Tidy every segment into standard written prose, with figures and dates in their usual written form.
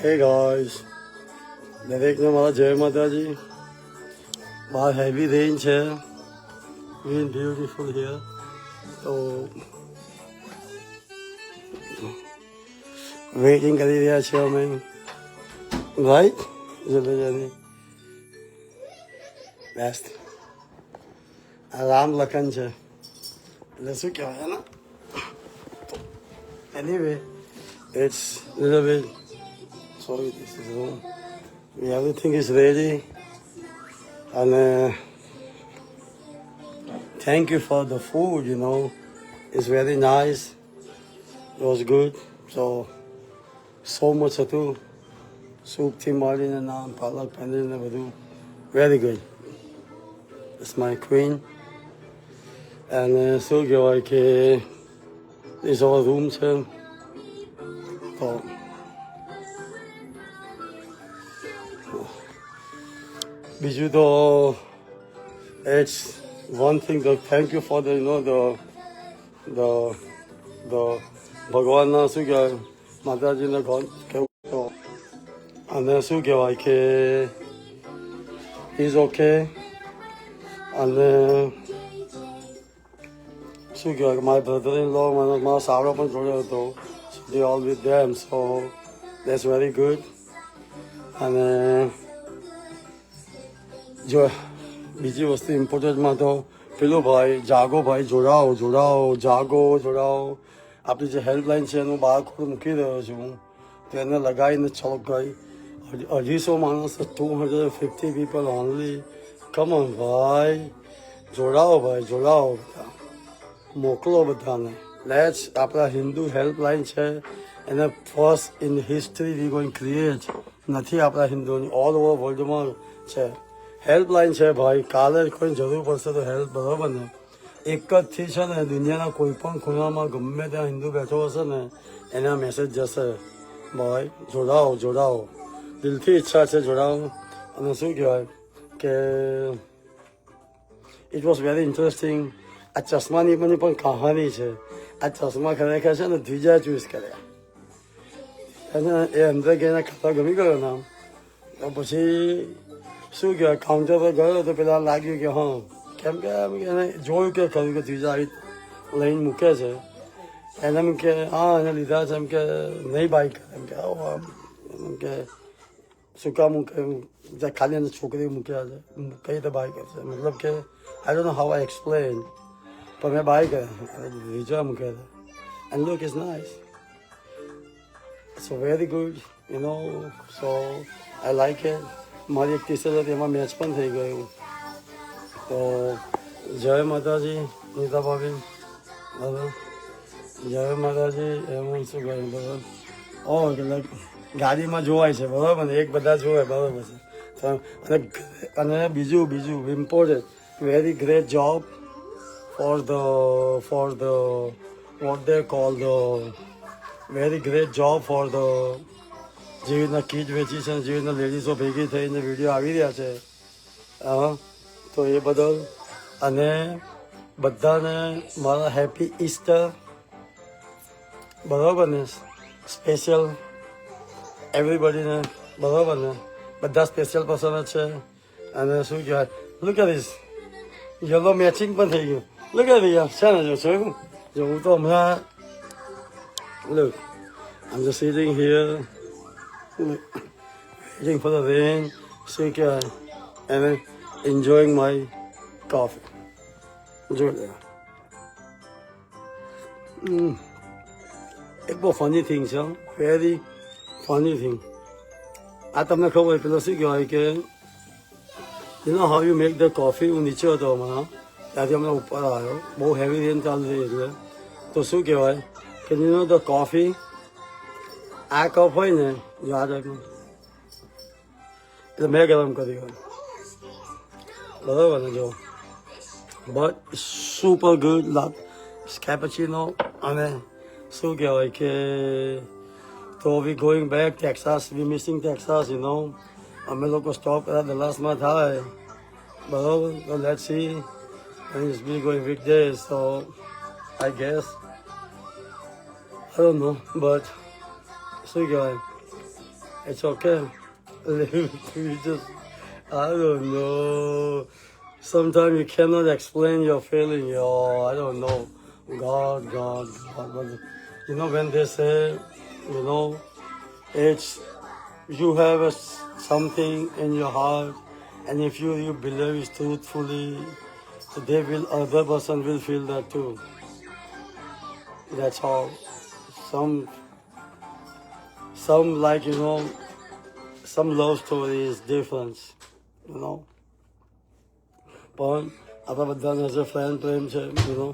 Hey guys, દરેકને મારા જય માતાજી. બહાર હેવી રેન છે. Really beautiful here. તો વેઇટિંગ કરી રહ્યા છીએ અમે. રાઈટ જલ્દી બેસ્ટ. આ રામ લખન છે એટલે શું કહેવાય ને. Anyway, it's little bit. Sorry, this is wrong. Everything is ready, and thank you for the food. You know, it's very nice. It was good. So much હતું. સૂપથી મળીને નાન પાલક પનીર ને બધું very good. It's my queen. And શું કહેવાય કે this our room છે. તો બીજું તો it's one thing that thank you for the the ભગવાનના શું કહેવાય માતાજીને કેવું તો અને શું કહેવાય કે ઇઝ ઓકે. અને શું કહેવાય કે મારા બ્રધર ઇન લો મારો સાવડો પણ જોડ્યો હતો. they all with them, so that's very good. અને જો બીજી વસ્તુ ઇમ્પોર્ટન્ટમાં તો પેલું ભાઈ જાગો ભાઈ જોડાઓ જોડાઓ. આપણી જે હેલ્પલાઇન છે એનું બહાર ખોટું મૂકી રહ્યો છું હું. તો એને લગાવીને ચોક ગઈ 250 માણસ 250 people only. કમ ઓન ભાઈ જોડાઓ મોકલો બધાને. લેટ્સ આપણા હિન્દુ હેલ્પલાઇન છે એને first in history V going create. નથી આપણા હિન્દુઓની ઓલ ઓવર વર્લ્ડમાં છે હેલ્પલાઇન છે ભાઈ. કાલે કોઈ જરૂર પડશે તો હેલ્પ બરાબર ને એક જ થી છે ને દુનિયાના કોઈ પણ ખૂણામાં ગમે ત્યાં હિન્દુ બેઠો હશે ને એના મેસેજ જશે. ભાઈ જોડાઓ દિલથી ઈચ્છા છે જોડાઓ. અને શું કહેવાય કે ઇટ વોઝ વેરી ઇન્ટરેસ્ટિંગ. આ ચશ્માની પણ કહાની છે. આ ચશ્મા ખરેખર છે ને દ્વિજા ચૂઝ કર્યા અને એ અંદર ગઈને ખાતા ગમી ગયો નામ. તો પછી શું કહેવાય કાઉન્ટર પર ગયો તો પેલા લાગ્યું કે હા કેમ કે એને જોયું કે ખરું કે દ્વિજા આવી લઈને મૂકે છે. એને એમ કે હા એને લીધા છે એમ કે નહીં બાઈક એમ કે એમ કે શું કામ મૂકે ખાલી એને છોકરી મૂક્યા છે કઈ રીતે બાય કરશે. મતલબ કે I don't know how I explain પણ મેં બાય કર્યા દ્વિજા મૂક્યા હતા. And look is nice. So very good so I like it. મારી એક ટી-શર્ટ હતી એમાં મેચ પણ થઈ ગયું. તો જય માતાજી નીતા ભાભી બરાબર. જય માતાજી એમ શું કહ્યું બરાબર. એટલે ગાડીમાં જોવાય છે બરાબર ને એક બધા જોવાય બરાબર છે. અને બીજું important very great job for the what they call the very great job for the જેવી રીતના કીટ વેચી છે જેવી રીતના લેડીઝો ભેગી થઈને વિડીયો આવી રહ્યા છે તો એ બદલ. અને બધાને મારા હેપી ઈસ્ટર બરાબર ને. સ્પેશિયલ એવરીબડીને બરાબર ને બધા સ્પેશિયલ પસંદ છે. અને શું કહેવાય look at this yellow matching પણ થઈ ગયું. લુક એટ ધીસ છે ને જો હું તો હમણાં look I'm just sitting here waiting for the rain શું કહેવાય and enjoying my coffee. જોઈ એક બહુ ફની થિંગ છે વેરી ફની થિંગ. આ તમને ખબર પેલો શું કહેવાય કે how you make the coffee. હું નીચે હતો હમણાં ત્યાંથી હમણાં ઉપર આવ્યો બહુ હેવી રેન ચાલુ થઈ એટલે. તો શું કહેવાય કે ધ કોફી આ કપ હોય ને જો આ ટાઈપનું એટલે મેં ગરમ કરી હોય બરાબર ને જો બટ સુપર ગુડ કેપેચીનો. અને શું કહેવાય કે તો we going back Texas we missing Texas અમે લોકો સ્ટોપ કર્યા દલાસમાં થાય બરાબર. તો let's see and it's been going weekdays, so I guess I don't know, but શું કહેવાય It's okay. You just, I don't know. Sometimes you cannot explain your feeling. I don't know. God. But, you know, when they say, you know, it's, you have something in your heart, and if you believe it truthfully, they will, other person will feel that too. That's all. Some like, you know, some love story is different, you know. પણ આપણા બધાને as a friend પ્રેમ છે, you know.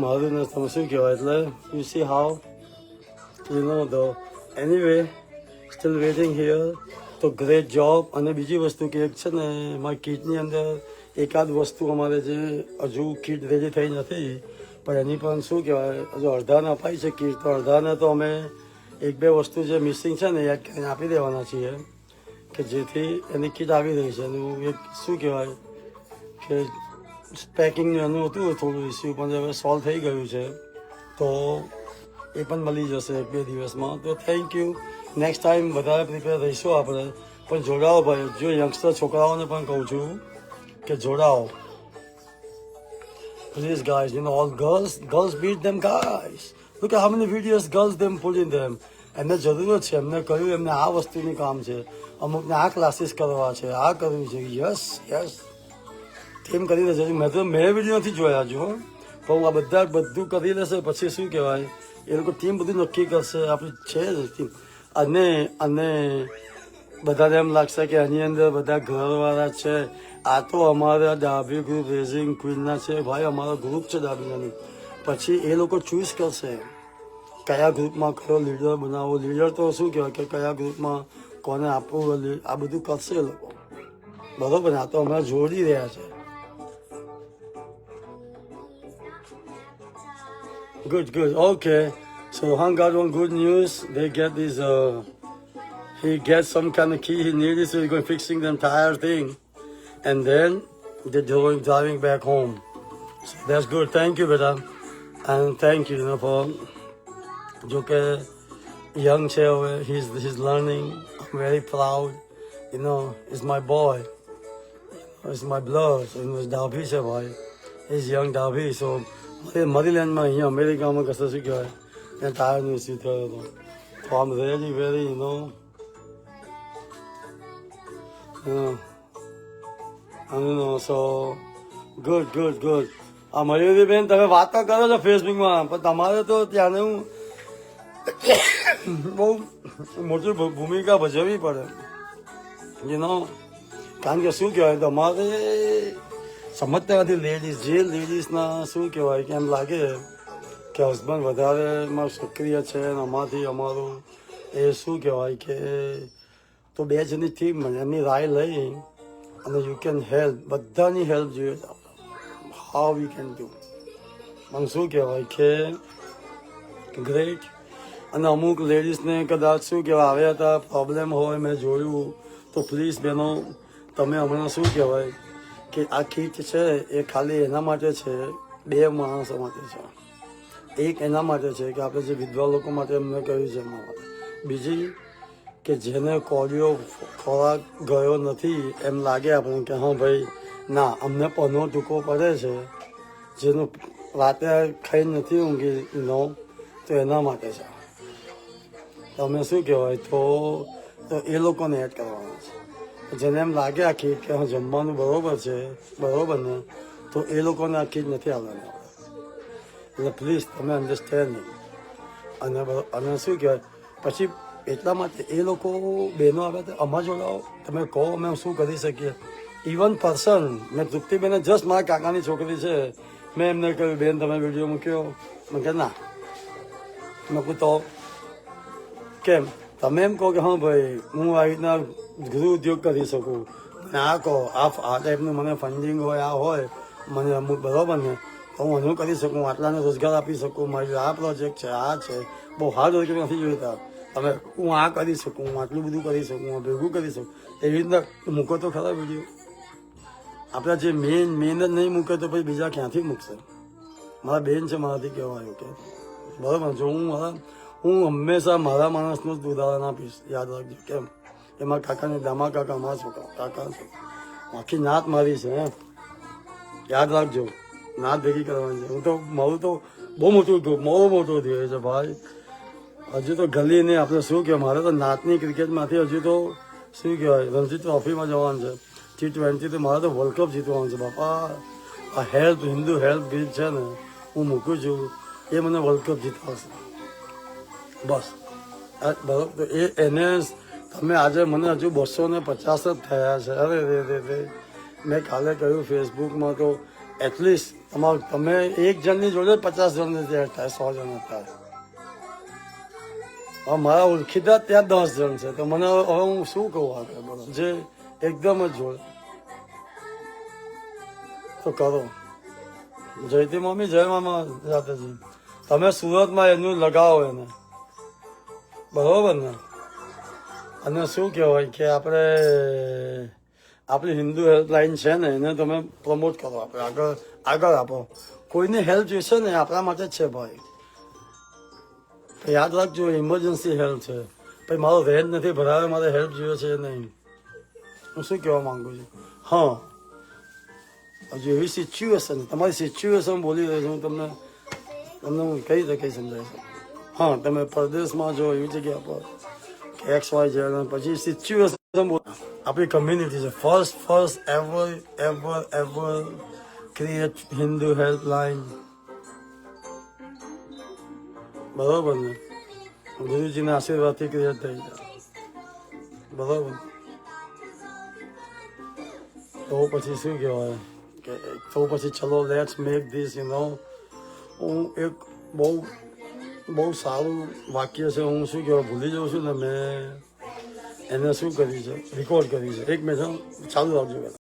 મારું ને તમે શું કહેવાય, એટલે you see how, you know the anyway still waiting here. તો ગ્રેટ જોબ. અને બીજી વસ્તુ કે એક છે ને, મારી કિટની અંદર એકાદ વસ્તુ અમારે જે હજુ કિટ રેડી થઈ નથી, પણ એની પણ શું કહેવાય, હજુ અડધાને અપાઈ છે કિટ, તો અડધાને તો અમે એક બે વસ્તુ જે મિસિંગ છે ને યાદ કરીને આપી દેવાના છીએ, કે જેથી એની કિટ આવી રહી છે. એનું એક શું કહેવાય કે પેકિંગનું એનું હતું થોડું ઇસ્યુ, પણ હવે સોલ્વ થઈ ગયું છે, તો એ પણ મળી જશે એક બે દિવસમાં. તો થેન્ક યુ. નેક્સ્ટ ટાઈમ વધારે પ્રિપેર રહીશું આપણે. પણ જોડાઓ ભાઈ, જો યંગસ્ટર છોકરાઓને પણ કહું છું કે જોડાઓ please guys. You know, all girls beat them guys. Look at how many videos girls them put in them. એમને જરૂરત છે, એમને કહ્યું એમને આ વસ્તુની કામ છે, અમુકને આ ક્લાસીસ કરવા છે, આ કરવું છે. યસ તેમ કરી લેશે. મેં વિડીયો નથી જોયા હજુ, પણ આ બધું કરી લેશે. પછી શું કહેવાય, એ લોકો ટીમ બધું નક્કી કરશે. આપણી છે જ ટીમ. અને બધાને એમ લાગશે કે એની અંદર બધા ઘરવાળા છે. આ તો અમારા ડાબી ગ્રુપ રેઝિંગ ક્વીનના છે. ભાઈ અમારો ગ્રુપ છે ડાબીનાની. પછી એ લોકો ચૂઝ કરશે કયા ગ્રુપમાં કયો લીડર બનાવવો. લીડર તો શું કહેવાય કે કયા ગ્રુપમાં કોને આપવું, આ બધું કરશે એ લોકો, બરોબર ને. આ તો હમણાં જોડી રહ્યા છે. Good. Okay. So Han got one good news. They get this, he gets some kind of key he needed, so he's going fixing the entire thing. And then they're driving back home. So that's good. Thank you, beta. And thank you, you know, for jo ke young che he's learning. I'm very proud. You know, it's my boy. It's my blood. So, you know, it's Davi che boy. He's young Davi. So મરીલેન્ડમાં અહીંયા અમેરિકામાં કશે શું કહેવાય ત્યાં ટાયરનો issue થયો હતો. તો આમ very you know so good. આ મયુરીબેન તમે વાતો કરો છો ફેસબુકમાં, પણ તમારે તો ત્યાંને હું બહુ મોટી ભૂમિકા ભજવવી પડે, યુ નો. કારણ કે શું કહેવાય, તમારે સમજતા નથી લેડીઝ. જે લેડીઝના શું કહેવાય કે એમ લાગે કે હસબન્ડ વધારે સક્રિય છે અને અમારું એ શું કહેવાય કે, તો બે જણની ટીમ એમની રાય લઈ અને યુ કેન હેલ્પ. બધાની હેલ્પ જોઈએ છે આપણે, હાઉ યુ કેન ડુ. પણ શું કહેવાય કે ગ્રેટ. અને અમુક લેડીઝને કદાચ શું કહેવાય આવ્યા હતા પ્રોબ્લેમ હોય, મેં જોયું. તો પ્લીઝ બહેનો, તમે હમણાં શું કહેવાય કે આ કીટ છે એ ખાલી એના માટે છે, બે માણસો માટે છે. એક એના માટે છે કે આપણે જે વિધવા લોકો માટે એમને કહ્યું છે એમના માટે. બીજી કે જેને કોળિયો ખોરાક ગયો નથી એમ લાગે આપણને કે હા ભાઈ ના અમને પનો ટૂંકો પડે છે, જેનું રાતે ખાઈ નથી ઊંઘી નો, તો એના માટે છે. તમે શું કહેવાય તો એ લોકોને એડ કરવાના છે. જેને એમ લાગે આ કીટ કે હા જમવાનું બરોબર ને, તો એ લોકોને આ કીટ નથી આવવાની. એટલે પ્લીઝ તમે અન્ડરસ્ટેન્ડિંગ. અને શું કહેવાય પછી એટલા માટે એ લોકો બહેનો આવે તો અમારા જોડાઓ, તમે કહો અમે શું કરી શકીએ. ઇવન પર્સન મેં તૃપ્તિબેને જસ્ટ મારા કાકાની છોકરી છે, મેં એમને કહ્યું બેન તમે વિડીયો મૂક્યો, મેં કહે ના. મેં કહું તો કેમ, તમે એમ કહો કે હા ભાઈ હું આવી રીતના ગૃહ ઉદ્યોગ કરી શકું, મને આ કહો આ ટાઈપનું મને ફંડિંગ હોય, આ હોય મને અમુક બરાબર ને, તો હું એનું કરી શકું, આટલાને રોજગાર આપી શકું, મારી આ પ્રોજેક્ટ છે, આ છે, બહુ હાર્ડ વર્ક નથી જોઈતા. હવે હું આ કરી શકું, હું આટલું બધું કરી શકું, હું ભેગું કરી શકું, એવી રીતના મૂકો તો ખરા વિડીયો. આપણા જે મેન જ નહીં મૂકે તો પછી બીજા ક્યાંથી મૂકશે. મારા બેન છે મારાથી કહેવાયું કે બરાબર. જો હું હંમેશા મારા માણસનું જ ઉદાહરણ આપીશ, યાદ રાખજો. કેમ એમાં કાકાની દામા કાકા મારા છોકરા કાકા છોકરા આખી નાત મારી છે એમ યાદ રાખજો નાત ભેગી કરવાની છે. હું તો મારું તો બહુ મોટું થયું છે ભાઈ. હજુ તો ગલી નહીં આપણે શું કહેવાય મારે તો નાતની ક્રિકેટમાંથી હજુ તો શું કહેવાય રણજી ટ્રોફીમાં જવાનું છે T20 તો મારે તો વર્લ્ડ કપ જીતવાનું છે બાપા. આ હેલ્પ હિન્દુ હેલ્પ ગીત છે ને હું મૂકું છું એ મને વર્લ્ડ કપ જીતવાશે બસ. બરાબર તો એને તમે આજે મને હજુ 250 જ થયા છે. અરે રે મેં કાલે કહ્યું ફેસબુકમાં તો એટલીસ્ટ તમે એક જણની જોડે 50 જણને ત્યાં થાય 100 જણ થાય. હવે મારા ઓળખીતા ત્યાં 10 જણ છે તો મને હવે હું શું કહું આગળ બોલો જે એકદમ જ જોડે તો કરો. જયતી મમ્મી જય મામા જાતેજી તમે સુરતમાં એનું લગાવો એને બરોબર ને. અને શું કહેવાય કે આપણી હિન્દુ હેલ્પલાઇન છે ને એને તમે પ્રમોટ કરો આપણે આગળ આપો. કોઈને હેલ્પ જોઈશે ને આપણા માટે જ છે ભાઈ. યાદ રાખજો ઇમરજન્સી હેલ્પ છે ભાઈ. મારો રેન્ટ નથી ભરાવે મારે હેલ્પ જોઈએ છે નહીં. હું શું કહેવા માંગુ છું હા હજુ એવી સિચ્યુએશન તમારી સિચ્યુએશન બોલી રહી છું હું તમને હું કઈ રીતે કઈ સમજાય છે. હા તમે પરદેશમાં જો એવી જગ્યા પર XY છે પછી સિચ્યુએશન આપણી કમ્યુનિટી છે first ever create Hindu helpline બરોબર ને. ગુરુજીના આશીર્વાદથી ક્રિએટ થઈ જાય બરોબર. તો પછી શું કહેવાય કે તો પછી ચલો લેટ્સ મેક ધીસ હું એક બહુ સારું વાક્ય છે હું શું કહેવાય ભૂલી જાઉં છું ને મેં એને શું કર્યું છે રેકોર્ડ કર્યું છે. એક મિનિટ ચાલુ રાખજો.